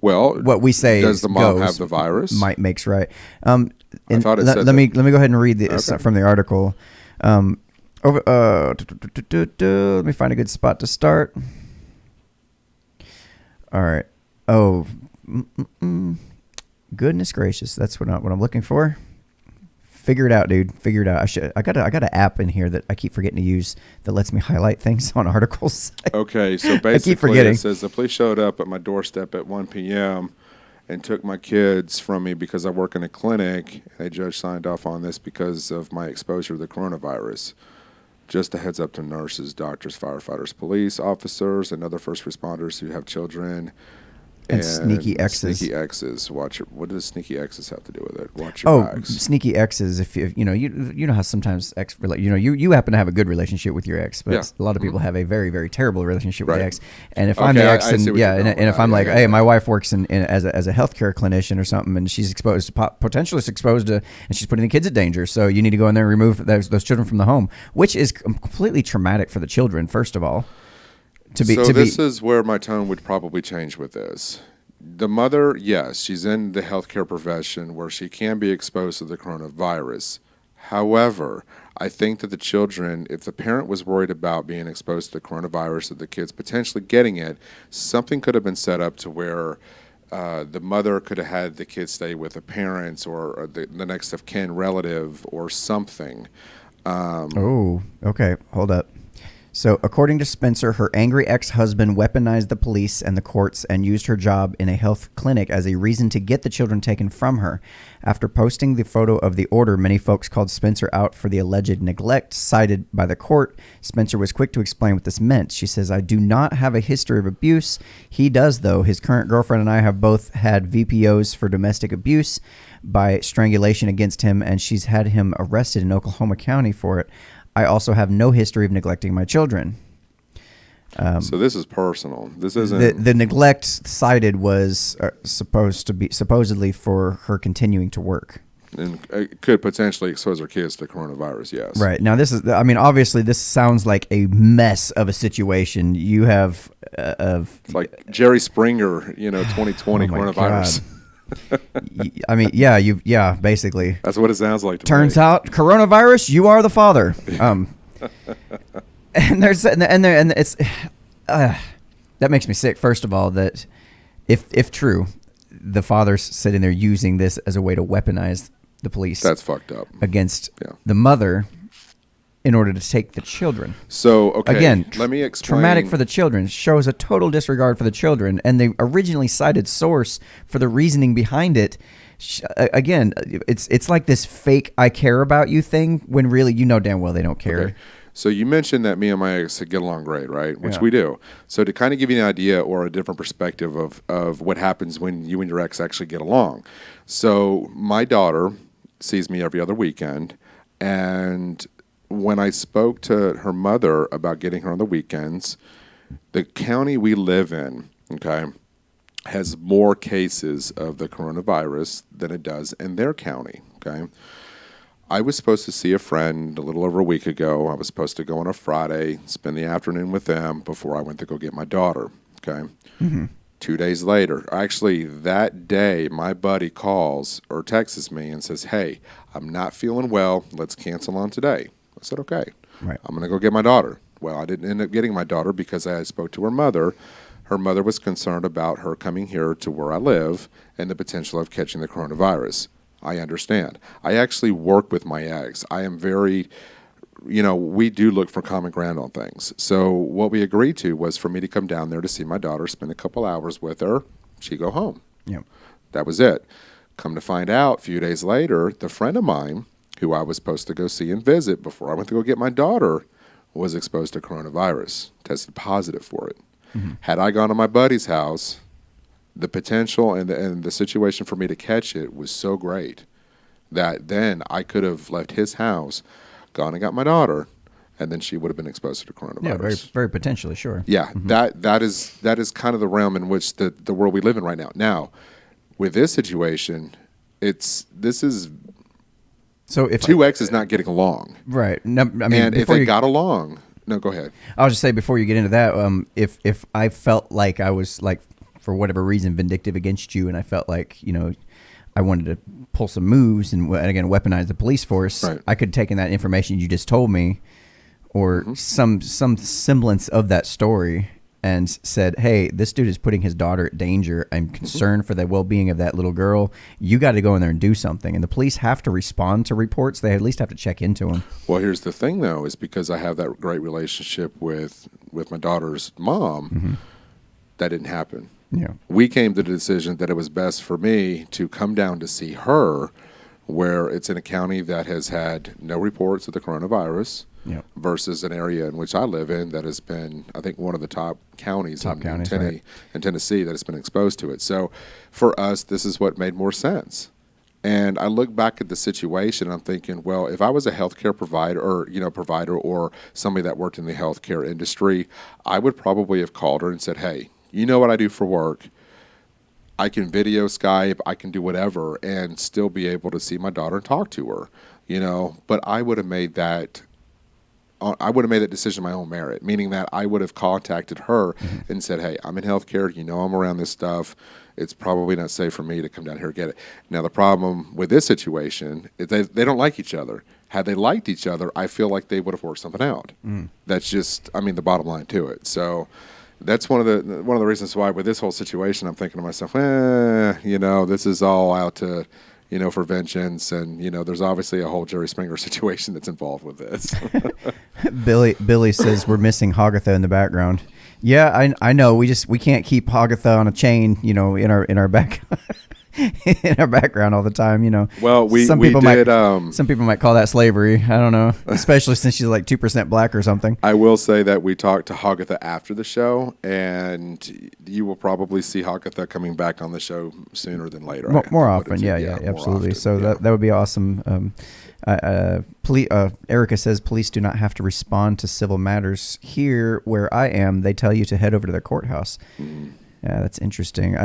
well, what we say does the mom have the virus? Might makes right. I thought it said let me go ahead and read this from the article. Let me find a good spot to start. All right. Oh, goodness gracious, that's what I'm looking for. Figure it out, dude. Figure it out. I got an app in here that I keep forgetting to use that lets me highlight things on articles. Okay, so basically I keep forgetting. It says the police showed up at my doorstep at 1 p.m. and took my kids from me because I work in a clinic. A judge signed off on this because of my exposure to the coronavirus. Just a heads up to nurses, doctors, firefighters, police officers, and other first responders who have children And sneaky X's. Sneaky X's. What does sneaky X's have to do with it? Watch your backs. Sneaky X's. If you know how sometimes you happen to have a good relationship with your ex, but a lot of people have a very, very terrible relationship with the ex. And if I'm the ex, and if I'm like, hey, my wife works as a healthcare clinician or something, and she's potentially exposed to, and she's putting the kids at danger. So you need to go in there and remove those children from the home, which is completely traumatic for the children. First of all. This is where my tone would probably change with this. The mother, yes, she's in the healthcare profession where she can be exposed to the coronavirus. However, I think that the children, if the parent was worried about being exposed to the coronavirus or the kids potentially getting it, something could have been set up to where the mother could have had the kids stay with the parents or the next of kin relative or something. Okay, hold up. So, according to Spencer, her angry ex-husband weaponized the police and the courts and used her job in a health clinic as a reason to get the children taken from her. After posting the photo of the order, many folks called Spencer out for the alleged neglect cited by the court. Spencer was quick to explain what this meant. She says, I do not have a history of abuse. He does, though. His current girlfriend and I have both had VPOs for domestic abuse by strangulation against him, and she's had him arrested in Oklahoma County for it. I also have no history of neglecting my children. So this is personal. This isn't the neglect cited was supposedly for her continuing to work, and it could potentially expose her kids to coronavirus. Yes, right. Now this is. I mean, obviously, this sounds like a mess of a situation. You have it's like Jerry Springer, 2020 coronavirus. God. I mean, yeah, basically. That's what it sounds like to Turns me. out, coronavirus, you are the father. And it's that makes me sick. First of all, that if true, the father's sitting there using this as a way to weaponize the police. That's fucked up against the mother. In order to take the children. So, okay, again, let me explain. Traumatic for the children, shows a total disregard for the children, and the originally cited source for the reasoning behind it. Again, it's like this fake "I care about you" thing when really damn well they don't care. Okay. So you mentioned that me and my ex get along great, right? Which we do. So to kind of give you an idea or a different perspective of what happens when you and your ex actually get along. So my daughter sees me every other weekend, and when I spoke to her mother about getting her on the weekends, the county we live in, has more cases of the coronavirus than it does in their county, I was supposed to see a friend a little over a week ago. I was supposed to go on a Friday, spend the afternoon with them before I went to go get my daughter, 2 days later, actually that day, my buddy calls or texts me and says, hey, I'm not feeling well. Let's cancel on today. I said, okay, right. I'm going to go get my daughter. Well, I didn't end up getting my daughter because I spoke to her mother. Her mother was concerned about her coming here to where I live and the potential of catching the coronavirus. I understand. I actually work with my ex. I am very, we do look for common ground on things. So what we agreed to was for me to come down there to see my daughter, spend a couple hours with her. She'd go home. Yep. That was it. Come to find out, a few days later, the friend of mine who I was supposed to go see and visit before I went to go get my daughter, was exposed to coronavirus, tested positive for it. Mm-hmm. Had I gone to my buddy's house, the potential and the situation for me to catch it was so great that then I could have left his house, gone and got my daughter, and then she would have been exposed to coronavirus. Yeah, very, very potentially, sure. Yeah, mm-hmm. that is kind of the realm in which the world we live in right now. Now, with this situation, so if two exes not getting along, right? No, I mean, and if they got along, no, go ahead. I'll just say before you get into that, if I felt like I was like for whatever reason vindictive against you, and I felt like I wanted to pull some moves and again weaponize the police force, right. I could have taken that information you just told me, or mm-hmm. some semblance of that story, and said, hey, this dude is putting his daughter at danger. I'm concerned for the well-being of that little girl. You got to go in there and do something. And the police have to respond to reports. They at least have to check into them. Well, here's the thing, though, is because I have that great relationship with my daughter's mom, mm-hmm. that didn't happen. Yeah. We came to the decision that it was best for me to come down to see her, where it's in a county that has had no reports of the coronavirus. Yep. versus an area in which I live in that has been, I think, one of the top counties, in Tennessee that has been exposed to it. So for us, this is what made more sense. And I look back at the situation, and I'm thinking, well, if I was a healthcare provider or somebody that worked in the healthcare industry, I would probably have called her and said, hey, you know what I do for work. I can video Skype, I can do whatever, and still be able to see my daughter and talk to her, But I would have made that decision on my own merit, meaning that I would have contacted her and said, hey, I'm in healthcare, I'm around this stuff. It's probably not safe for me to come down here and get it. Now, the problem with this situation is they don't like each other. Had they liked each other, I feel like they would have worked something out. That's just, the bottom line to it. So that's one of the reasons why with this whole situation, I'm thinking to myself, this is all out to, for vengeance. And, there's obviously a whole Jerry Springer situation that's involved with this. Billy says we're missing Hagatha in the background. Yeah, I know. We can't keep Hagatha on a chain, in our back in our background all the time, Well, some people might call that slavery. I don't know, especially since she's like 2% black or something. I will say that we talked to Hagatha after the show, and you will probably see Hagatha coming back on the show sooner than later. More often, yeah, absolutely. Often, so that would be awesome. Erica says police do not have to respond to civil matters. Here, where I am, they tell you to head over to their courthouse. Yeah, that's interesting.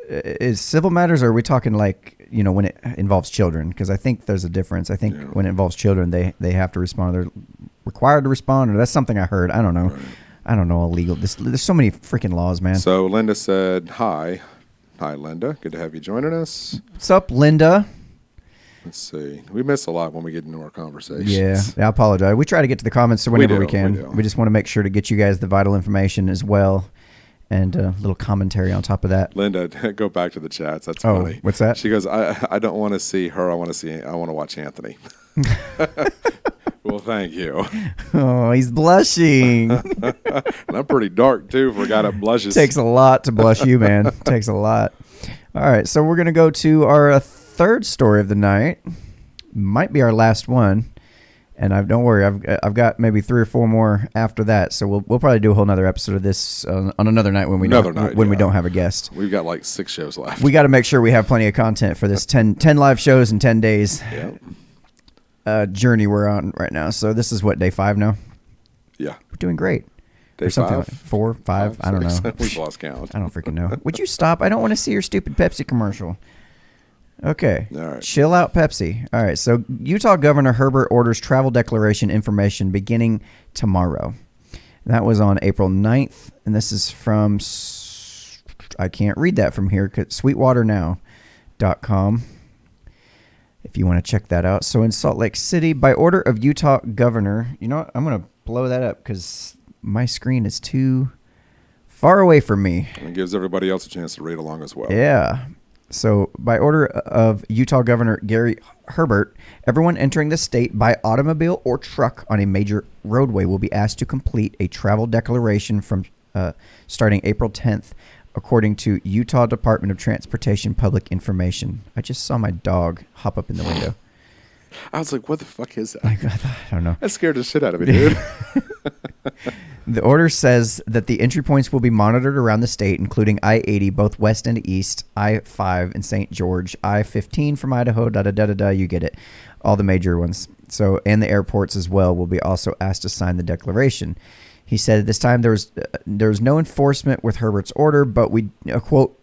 Is civil matters, or are we talking like, when it involves children? Because I think there's a difference. I think when it involves children, they have to respond. They're required to respond, or that's something I heard. I don't know. Right. I don't know illegal. There's so many freaking laws, man. So Linda said, hi. Hi, Linda. Good to have you joining us. What's up, Linda? Let's see. We miss a lot when we get into our conversations. Yeah, I apologize. We try to get to the comments whenever we can. We just want to make sure to get you guys the vital information as well. And a little commentary on top of that. Linda, go back to the chats. That's funny. What's that? She goes, I don't want to see her. I want to watch Anthony. Well, thank you. Oh, he's blushing. And I'm pretty dark, too, for a guy that blushes. Takes a lot to blush you, man. Takes a lot. All right, so we're going to go to our third story of the night. Might be our last one. And don't worry, I've got maybe 3 or 4 more after that. So we'll probably do a whole nother episode of this on another night when we don't have a guest. We've got like 6 shows left. We got to make sure we have plenty of content for this 10 live shows in 10 days journey we're on right now. So this is what, day 5 now? Yeah, we're doing great. Day 5, like 4, 5. I don't know. We've lost count. I don't freaking know. Would you stop? I don't want to see your stupid Pepsi commercial. Okay. All right. Chill out, Pepsi. All right. So Utah Governor Herbert orders travel declaration information beginning tomorrow. That was on April 9th. And this is from, I can't read that from here, sweetwaternow.com. If you want to check that out. So in Salt Lake City, by order of Utah Governor, you know what? I'm going to blow that up because my screen is too far away from me. And it gives everybody else a chance to read along as well. Yeah. So, by order of Utah Governor Gary Herbert, everyone entering the state by automobile or truck on a major roadway will be asked to complete a travel declaration from starting April 10th, according to Utah Department of Transportation Public Information. I just saw my dog hop up in the window. I was like, what the fuck is that? I don't know. That scared the shit out of me, dude. The order says that the entry points will be monitored around the state, including I-80, both west and east, I-5 in St. George, I-15 from Idaho, you get it, all the major ones. So, and the airports as well will be also asked to sign the declaration. He said at this time there's no enforcement with Herbert's order, but we quote,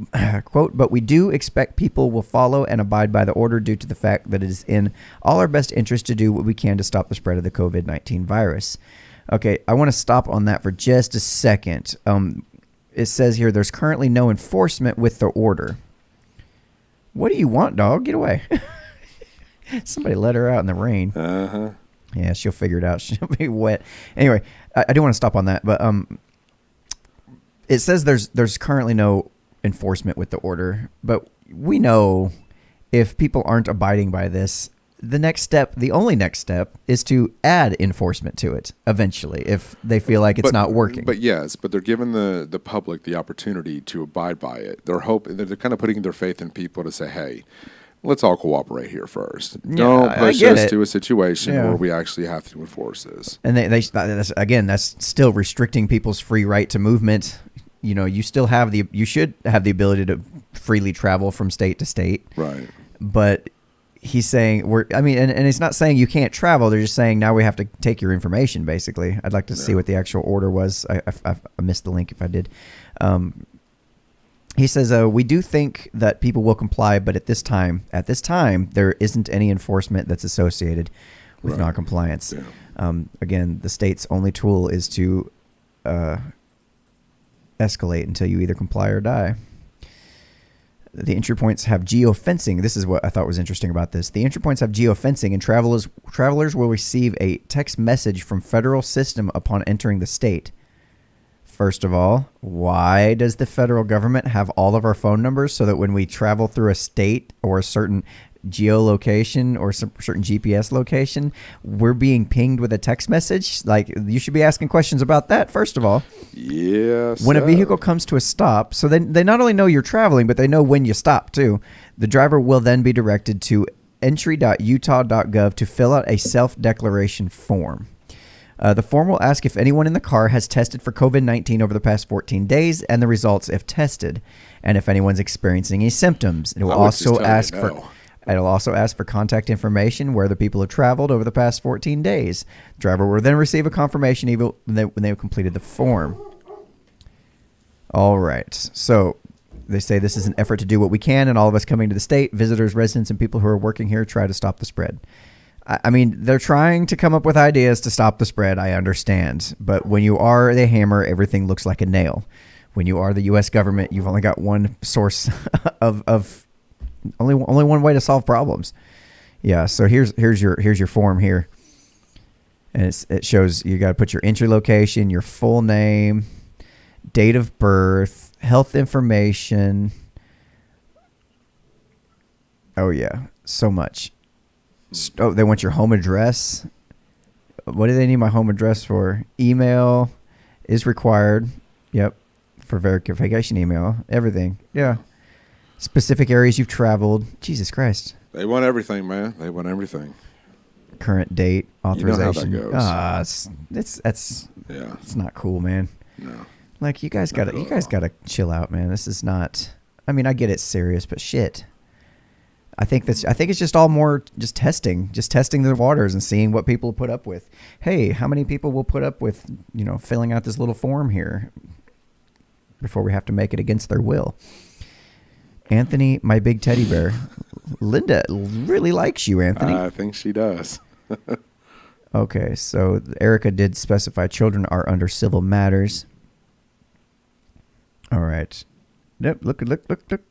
but we do expect people will follow and abide by the order due to the fact that it is in all our best interest to do what we can to stop the spread of the COVID-19 virus. Okay, I want to stop on that for just a second. It says here there's currently no enforcement with the order. What do you want, dog? Get away. Somebody let her out in the rain. Uh-huh. Yeah, she'll figure it out. She'll be wet. Anyway, I do want to stop on that, but it says there's currently no enforcement with the order, but we know if people aren't abiding by this, the only next step is to add enforcement to it eventually if they feel like it's not working. But they're giving the public the opportunity to abide by it. They're kind of putting their faith in people to say, hey, let's all cooperate here first. Yeah, Don't I push get us it. to a situation Yeah. where we actually have to enforce this. And that's still restricting people's free right to movement. You know, you should have the ability to freely travel from state to state. Right. But he's saying and it's not saying you can't travel. They're just saying now we have to take your information. Basically, I'd like to see what the actual order was. I missed the link if I did. He says, we do think that people will comply, but at this time, there isn't any enforcement that's associated with noncompliance. Yeah. Again, the state's only tool is to escalate until you either comply or die. The entry points have geofencing. This is what I thought was interesting about this. The entry points have geofencing, and travelers will receive a text message from federal system upon entering the state. First of all, why does the federal government have all of our phone numbers so that when we travel through a state or a certain geolocation or some certain GPS location, we're being pinged with a text message? Like, you should be asking questions about that, first of all. Yes. When a vehicle comes to a stop, so they not only know you're traveling, but they know when you stop, too. The driver will then be directed to entry.utah.gov to fill out a self-declaration form. The form will ask if anyone in the car has tested for COVID-19 over the past 14 days and the results if tested, and if anyone's experiencing any symptoms. It will also ask It'll also ask for contact information where the people have traveled over the past 14 days. Driver will then receive a confirmation when they've completed the form. All right. So they say this is an effort to do what we can, and all of us coming to the state, visitors, residents, and people who are working here try to stop the spread. I mean, they're trying to come up with ideas to stop the spread, I understand. But when you are the hammer, everything looks like a nail. When you are the U.S. government, you've only got one source of only one way to solve problems. Yeah, so here's your form here. And it shows you got to put your entry location, your full name, date of birth, health information. Oh, yeah, so much. Oh, they want your home address. What do they need my home address for? Email is required. Yep. For verification email. Everything. Yeah. Specific areas you've traveled. Jesus Christ. They want everything, man. They want everything. Current date, authorization. You know how that goes. It's not cool, man. No. Like, you guys gotta chill out, man. This is not. I mean, I get it's serious, but shit. I think it's just all more just testing the waters and seeing what people put up with. Hey, how many people will put up with, filling out this little form here before we have to make it against their will? Anthony, my big teddy bear. Linda really likes you, Anthony. I think she does. Okay, so Erica did specify children are under civil matters. All right. Yep, look.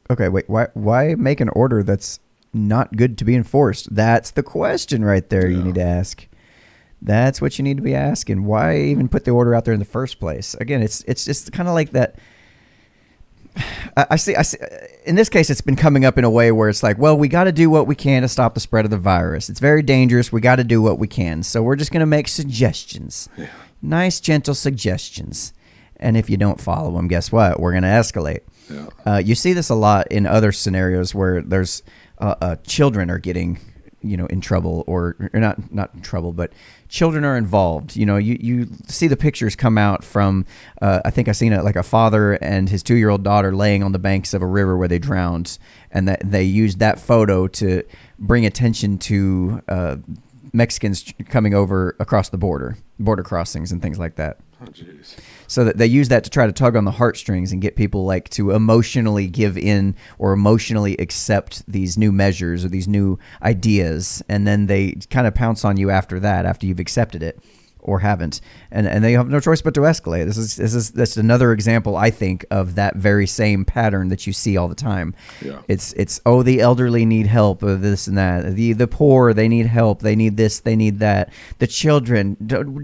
Okay, wait, why make an order that's not good to be enforced? That's the question right there. You need to ask. That's what you need to be asking. Why even put the order out there in the first place? Again, it's just kind of like that. I see. In this case, it's been coming up in a way where it's like, well, we got to do what we can to stop the spread of the virus. It's very dangerous. We got to do what we can. So we're just going to make suggestions. Yeah. Nice, gentle suggestions. And if you don't follow them, guess what? We're going to escalate. Yeah. You see this a lot in other scenarios where there's children are getting, in trouble or not in trouble, but children are involved. You see the pictures come out from, I think I've seen it like a father and his 2-year-old daughter laying on the banks of a river where they drowned, and that they used that photo to bring attention to Mexicans coming over across the border crossings and things like that. Oh, jeez. So that they use that to try to tug on the heartstrings and get people like to emotionally give in or emotionally accept these new measures or these new ideas, and then they kind of pounce on you after you've accepted it or haven't, and they have no choice but to escalate. That's another example, I think, of that very same pattern that you see all the time. Yeah. It's the elderly need help, or this and that. The poor, they need help. They need this. They need that. The children,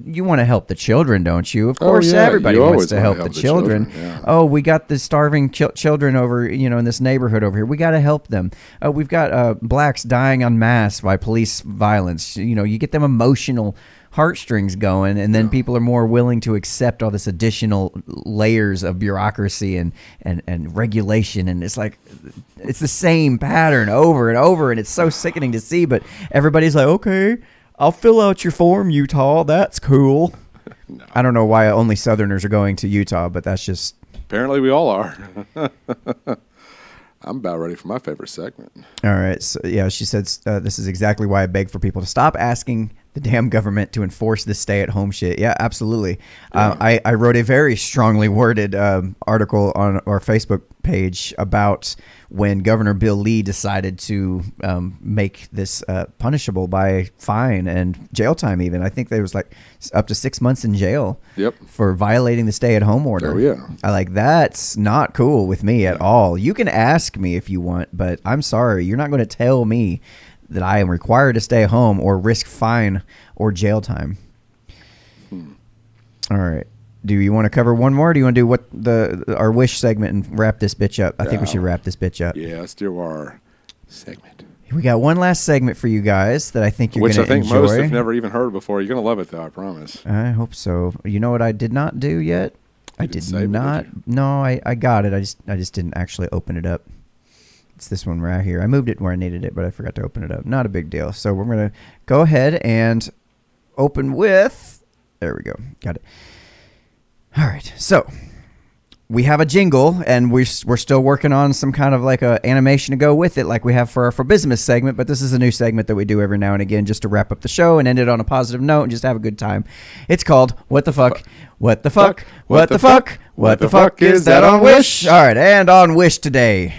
you want to help the children, don't you? Of course, everybody wants to help the children. Yeah. Oh, we got the starving children over, in this neighborhood over here. We got to help them. We've got blacks dying en masse by police violence. You get them emotional heartstrings going, and then people are more willing to accept all this additional layers of bureaucracy and regulation, and it's like it's the same pattern over and over, and it's so sickening to see. But everybody's like, okay, I'll fill out your form, Utah. That's cool. No. I don't know why only Southerners are going to Utah, but that's just... Apparently we all are. I'm about ready for my favorite segment. All right. So, yeah, she said this is exactly why I beg for people to stop asking the damn government to enforce this stay-at-home shit. Yeah, absolutely. Yeah. I wrote a very strongly worded article on our Facebook page about when Governor Bill Lee decided to make this punishable by fine and jail time even. I think there was like up to 6 months in jail for violating the stay-at-home order. Oh, yeah. That's not cool with me at all. You can ask me if you want, but I'm sorry. You're not going to tell me that I am required to stay home or risk fine or jail time. All right. Do you want to cover one more? Or do you want to do our wish segment and wrap this bitch up? I think we should wrap this bitch up. Yeah, let's do our segment. We got one last segment for you guys that I think you're going to enjoy. Which I think most have never even heard before. You're going to love it, though, I promise. I hope so. You know what I did not do yet? I did not. No, I got it. I just didn't actually open it up. It's this one right here. I moved it where I needed it, but I forgot to open it up. Not a big deal. So we're going to go ahead and open with... There we go. Got it. All right. So we have a jingle, and we're still working on some kind of like a animation to go with it like we have for our For Business segment, but this is a new segment that we do every now and again just to wrap up the show and end it on a positive note and just have a good time. It's called What the Fuck? What the Fuck? What the Fuck? What the fuck is that on Wish? All right. And on Wish today,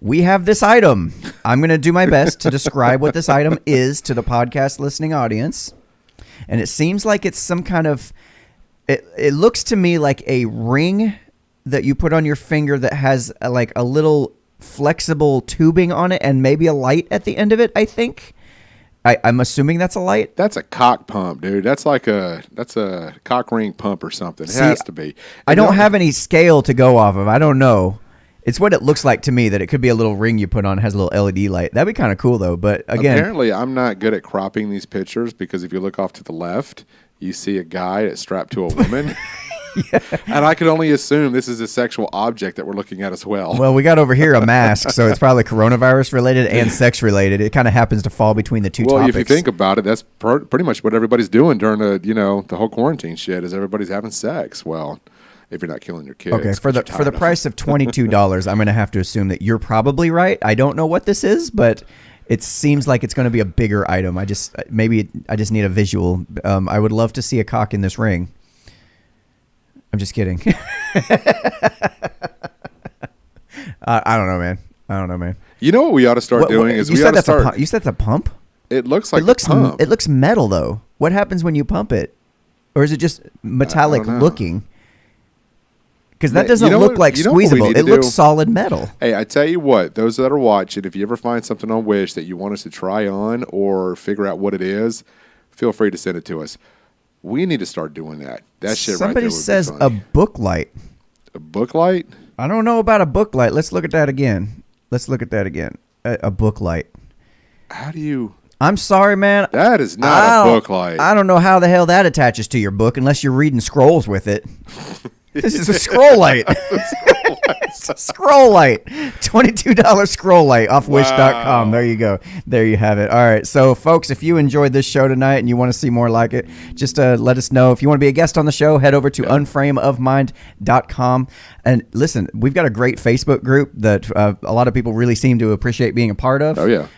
we have this item. I'm going to do my best to describe what this item is to the podcast listening audience. And it seems like it's some kind of, it looks to me like a ring that you put on your finger that has like a little flexible tubing on it and maybe a light at the end of it, I think. I'm assuming that's a light. That's a cock pump, dude. That's a cock ring pump or something. It has to be. I don't have any scale to go off of. I don't know. It's what it looks like to me, that it could be a little ring you put on, has a little LED light. That'd be kind of cool, though. But again, apparently I'm not good at cropping these pictures, because if you look off to the left, you see a guy that's strapped to a woman. Yeah. And I could only assume this is a sexual object that we're looking at as well. Well, we got over here a mask, so it's probably coronavirus related and sex related. It kind of happens to fall between the two topics. Well, if you think about it, that's pretty much what everybody's doing during the whole quarantine shit, is everybody's having sex. Well, if you're not killing your kids. Okay, for the price of $22, I'm going to have to assume that you're probably right. I don't know what this is, but it seems like it's going to be a bigger item. I just need a visual. I would love to see a cock in this ring. I'm just kidding. I don't know, man. You know what we ought to start doing is we ought to start. You said that's a pump? It looks like a pump. It looks metal though. What happens when you pump it, or is it just metallic looking? Because that doesn't look like squeezable. It looks solid metal. Hey, I tell you what, those that are watching, if you ever find something on Wish that you want us to try on or figure out what it is, feel free to send it to us. We need to start doing that. That shit right there would be Somebody says a book light. A book light? I don't know about a book light. Let's look at that again. A book light. How do you... I'm sorry, man. That is not a book light. I don't know how the hell that attaches to your book unless you're reading scrolls with it. This is a scroll light. It's a scroll light. $22 scroll light off wish.com. There you go. There you have it. All right. So, folks, if you enjoyed this show tonight and you want to see more like it, just let us know. If you want to be a guest on the show, head over to unframeofmind.com. And listen, we've got a great Facebook group that a lot of people really seem to appreciate being a part of. Oh, yeah.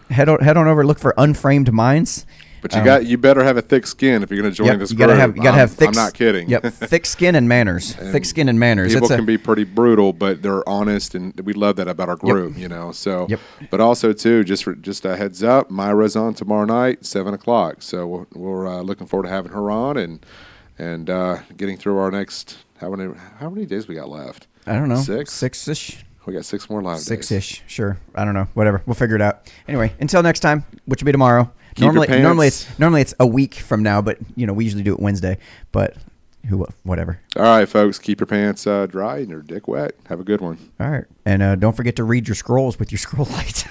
Head on over, look for Unframed Minds. But you better have a thick skin if you're going to join this group. You gotta have thick. I'm not kidding. Yep, thick skin and manners. Thick skin and manners. People can be pretty brutal, but they're honest, and we love that about our group. So. But also too, just a heads up, Myra's on tomorrow night, 7:00. So we're looking forward to having her on and getting through our next. How many days we got left? I don't know. 6-ish. We got 6 more live days. 6-ish. Sure. I don't know. Whatever. We'll figure it out. Anyway, until next time, which will be tomorrow. Normally it's a week from now, but we usually do it Wednesday. But whatever. All right, folks, keep your pants dry and your dick wet. Have a good one. All right, and don't forget to read your scrolls with your scroll light.